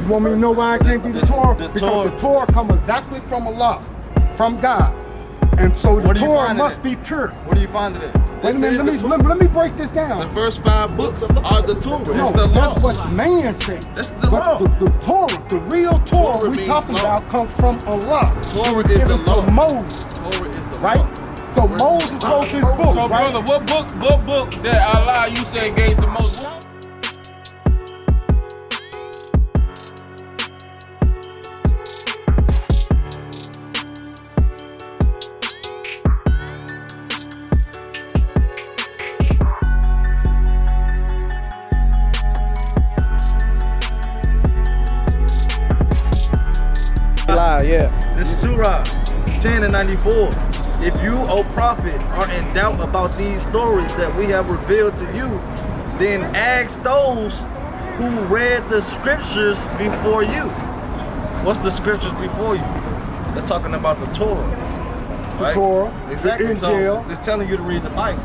You want me to know why I can't be the Torah? Because the Torah comes exactly from Allah, from God. And so the Torah must be pure. Where do you find it at? Wait a minute, let me break this down. The first 5 books are the Torah. No, it's the law. that's what man said. That's the but law. The Torah, the real Torah Torah we talking law. about comes from Allah. Torah It was is the given law. to Moses, Torah is the right? law. So Moses wrote this book, So, right? brother, what book that Allah you said gave to Moses? Yeah. This is Surah 10 and 94. If you, O Prophet, are in doubt about these stories that we have revealed to you, then ask those who read the scriptures before you. What's the scriptures before you? That's talking about the Torah. The Right? Torah, Exactly. the Injil. So it's telling you to read the Bible,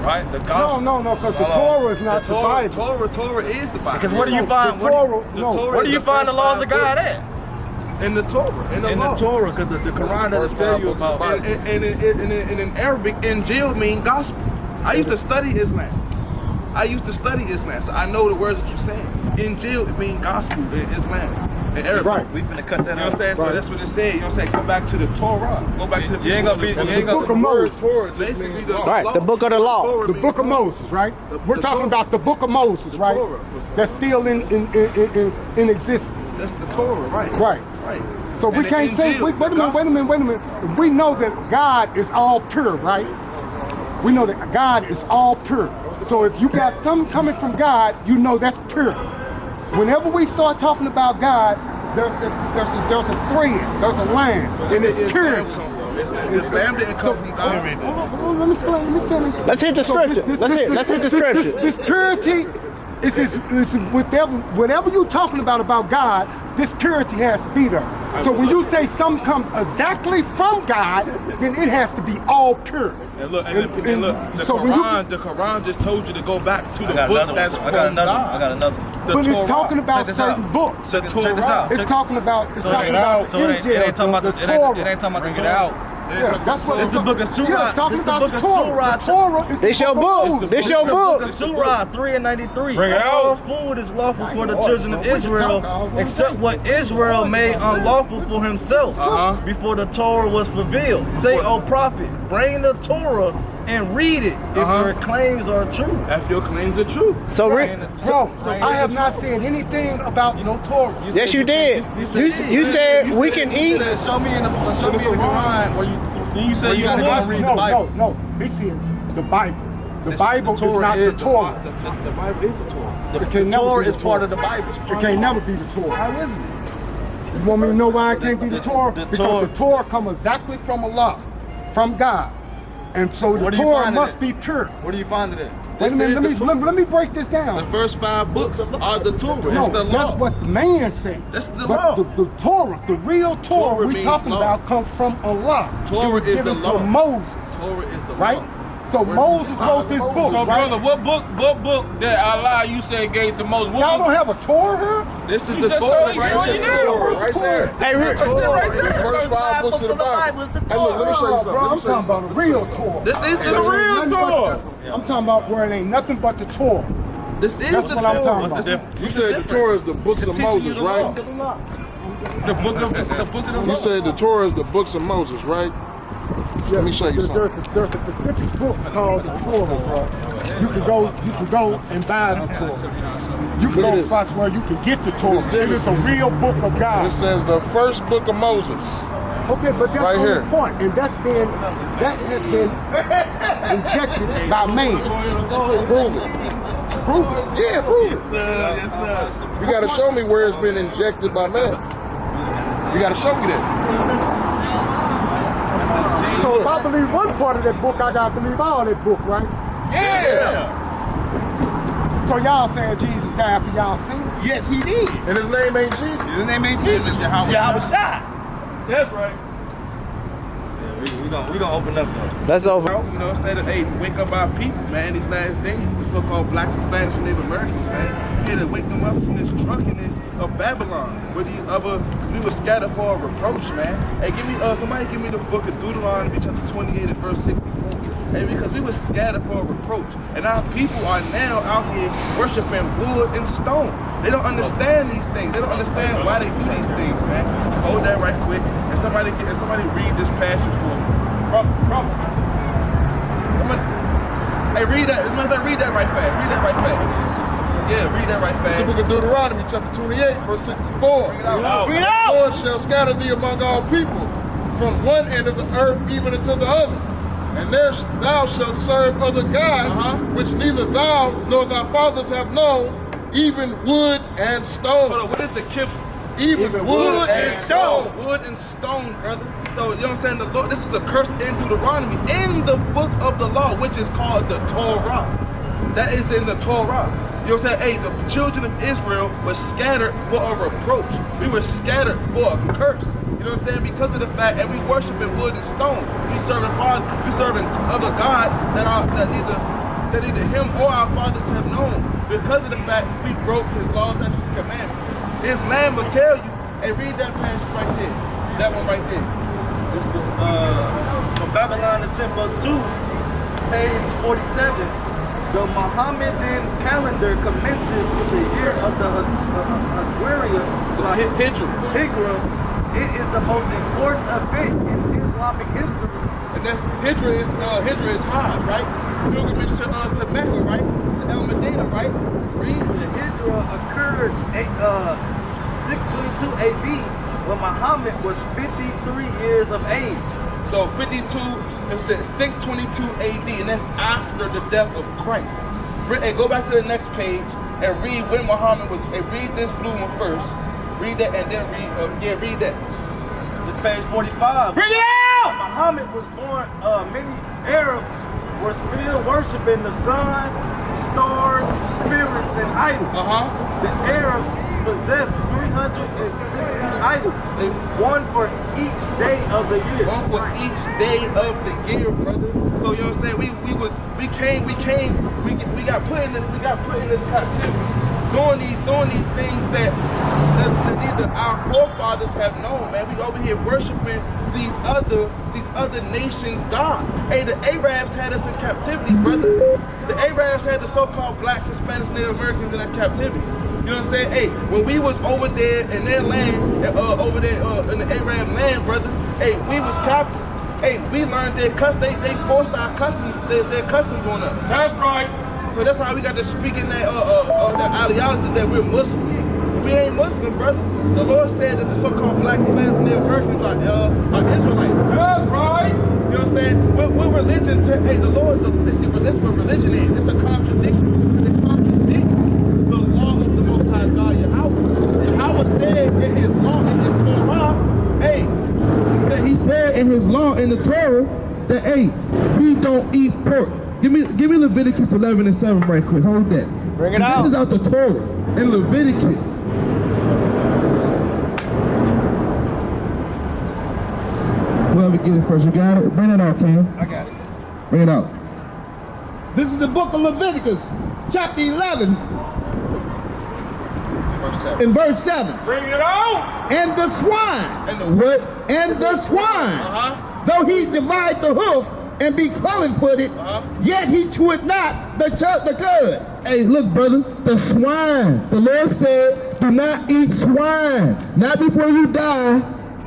right? The gospel. No, because the Torah is not the Bible. Torah is the Bible. Because where do you find the Torah? where do you find the laws of God at? In the Torah, in the law. Torah, because the Quran doesn't tell you about. And in Arabic, Injil means gospel. I used to study Islam. So I know the words that you're saying. Injil, it means gospel in Islam. In Arabic. Right. We finna cut that out. You know what I'm saying? So that's what it said. You know what I'm saying? Go back to the Torah. Go back to the You ain't gonna be. You ain't Book gonna. of Moses. basically the Right, law. the book of the law. Torah The means book of law. Moses, right? We're the talking Torah. about the book of Moses, right? Torah. That's still in existence. That's the Torah, right? Right. Right. So we And the can't say, Injil, wait a minute. We know that God is all pure, right? We know that God is all pure. So if you got something coming from God, you know that's pure. Whenever we start talking about God, there's a thread, there's a line, and it's purity. Islam didn't come from God. Hold on, let me explain, let me finish. Let's hit the scripture. Let's hit the scripture. This purity is whatever you're talking about God, this purity has to be there. So when you say something comes exactly from God, then it has to be all pure. And look, the so when you- Quran just told you to go back to the I got book another that's one. from I got another one. God. I got another one. The But Torah. it's talking about Check this certain out. books. The Check this Torah. out. It's talking about So it ain't talking about the the Torah. it ain't talking about the Bring it out. Torah. Yeah, that's what It's the book of Surah. Yeah, it's talking It's the about book the of Torah. Surah. The Torah is This the your book of book. Moses. This your book. The Surah 3 and 93. Bring it All out. food is lawful for the children of Israel, except what Israel made unlawful for himself before the Torah was fulfilled. Say, O prophet, bring the Torah and read it if your claims are true. If your claims are true. So, Bro, I have not said anything about no Torah. yes, you did. You said we can eat. Show me in the Quran where You said you gotta go read the Bible. No. He said the Bible. The Bible is not the Torah. The Bible is the Torah. It can never Torah be the is part Torah. of the Bible. It can't never be the Torah. How is it? You want me to know why I can't be the Torah? the Because Torah- the Torah comes exactly from Allah, from God. And so the Where do you Torah find it must at? be pure. Where do you find it at? Wait a minute, This is the let me break this down. The first 5 books are the Torah. No, It's the that's law. what the man said. That's the but law. The Torah, the real Torah, Torah we means talking law. about comes from Allah. Torah it was is given the law. to Moses, Torah is the right? law. So Moses wrote this book, So, right? brother, what book that Allah you said gave to Moses? What Y'all book? don't have a Torah here? This is You the just Torah showed- right showed there. you The now. Torah. Right there. Hey, The first 5 books of the Bible. Hey, look, let me show you something. Bro, Let I'm me show you talking about a real Torah. This is the There ain't real nothing but- Torah. I'm talking about where it ain't nothing but the Torah. This is That's the what I'm Torah. talking What's about. the You said the Torah is the books of Moses, right? The book of the You law. said the Torah is the books of Moses, right? Let me show you something. There's a specific book called the Torah, bro. You can go and buy the Torah. You can Look go at to this. spots where you can get the Torah. It's It is a real book of God. It says the first book of Moses. Okay, but that's Right on here. the point, and that has been injected by man. Prove it. Prove it. Yeah, prove it. Yes, sir. You gotta show me where it's been injected by man. You gotta show me that. So if I believe one part of that book, I gotta believe all that book, right? Yeah. So y'all saying Jesus died for y'all sins? Yes, he did. And his name ain't Jesus. His name ain't Jesus. Yahweh Shai. That's right. We gonna open up though. That's over. You know, say that, hey, wake up our people, man, these last days. The so-called blacks, Spanish, and Native Americans, man. here to wake them up from this drunkenness of Babylon. With these other, because we were scattered for a reproach, man. Hey, somebody give me the book of Deuteronomy chapter 28 and verse 64. Hey, because we were scattered for a reproach. And our people are now out here worshiping wood and stone. They don't understand these things. They don't understand why they do these things, man. Hold that right quick. And somebody read this passage for me. Hey, read that. As a matter of fact, read that right fast. Read that right fast. Yeah, read that right fast. The book of Deuteronomy, chapter 28, verse 64. Bring it out. The Lord shall scatter thee among all people, from one end of the earth even unto the other. And there thou shalt serve other gods, which neither thou nor thy fathers have known, even wood and stone. Hold on, what is the kibbutz? Even wood and stone. Wood and stone, brother. So, you know what I'm saying? The Lord, this is a curse in Deuteronomy, in the book of the law, which is called the Torah. That is in the Torah. You know what I'm saying? Hey, the children of Israel were scattered for a reproach. We were scattered for a curse. You know what I'm saying? Because of the fact that we worship in wood and stone. We serving other gods that either him or our fathers have known. Because of the fact we broke his laws, statutes, and commandments. Islam will tell you, hey, read that passage right there. That one right there. This is from Babylon to Timbuktu, page 47. The Mohammedan calendar commences with the year of the Aquarius. Hijra. It is the most important event in Islamic history. And that's Hijra is Hajj, right? Pilgrimage to Mecca, right? To El Medina, right? Read. The Hijra occurred 622 AD when Muhammad was 53 years of age. So 622 AD, and that's after the death of Christ. Hey, go back to the next page and read when Muhammad was. Hey, read this blue one first. Read that and then read that. This page 45. Bring it out! Muhammad was born. Many Arabs were still worshiping the sun, stars, spirits, and idols. The Arabs possessed 360 idols, one for each day of the year. One for each day of the year, brother. So you know what I'm saying? We got put in this captivity, doing these things that neither our forefathers have known, man. We over here worshiping these other nations' God. Hey, the Arabs had us in captivity, brother. The Arabs had the so-called blacks, Hispanics, Native Americans in that captivity. You know what I'm saying? Hey, when we was over there in their land, over there in the Arab land, brother, hey, we was captive. Hey, we learned their customs. They forced our customs, their customs on us. That's right. So that's how we got to speak in that ideology that we're Muslim. We ain't Muslim, brother. The Lord said that the so-called blacks, Hispanics, and Native Americans are Israelites. That's right. You know what I'm saying? What religion? Hey, the Lord. Listen, this is what religion is. It's a contradiction. It contradicts the law of the Most High God, Yahweh. Yahweh said in His law, in His Torah, hey, He said in His law in the Torah that hey, we don't eat pork. Give me Leviticus 11 and 7 right quick. Hold that. Bring it out. This is out the Torah in Leviticus. Whoever get it first, you got it? Bring it out, Cam. I got it. Bring it out. This is the book of Leviticus, chapter 11, in verse 7. Bring it out. And the swine. And the what? And the swine. Though he divide the hoof and be cloven-footed, yet he cheweth not the cud. Hey, look, brother, the swine. The Lord said, do not eat swine. Not before you die.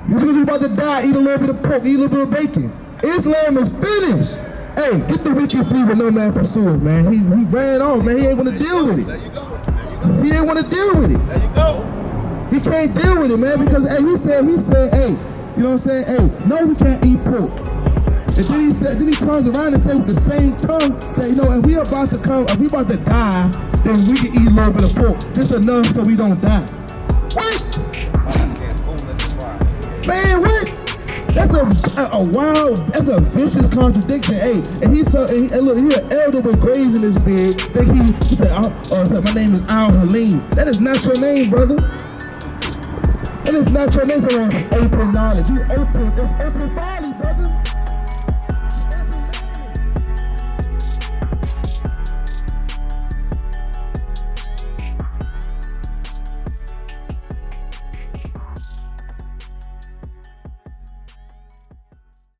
Because you're about to die, eat a little bit of pork, eat a little bit of bacon. Islam is finished. Hey, get the wicked flee with no man pursues, man. He ran off, man. He ain't want to deal with it. There you go. He didn't want to deal with it. There you go. He can't deal with it, man, because hey, he said, hey, you know what I'm saying? Hey, no, we can't eat pork. And then he turns around and says with the same tongue that, you know, if we about to die, then we can eat a little bit of pork, just enough so we don't die. What? Man, what? That's a wild, that's a vicious contradiction. Hey, and look, he's an elder with grays in his beard. He said, my name is Al Halim. That is not your name, brother. That is not your name. For open knowledge. It's open folly, brother.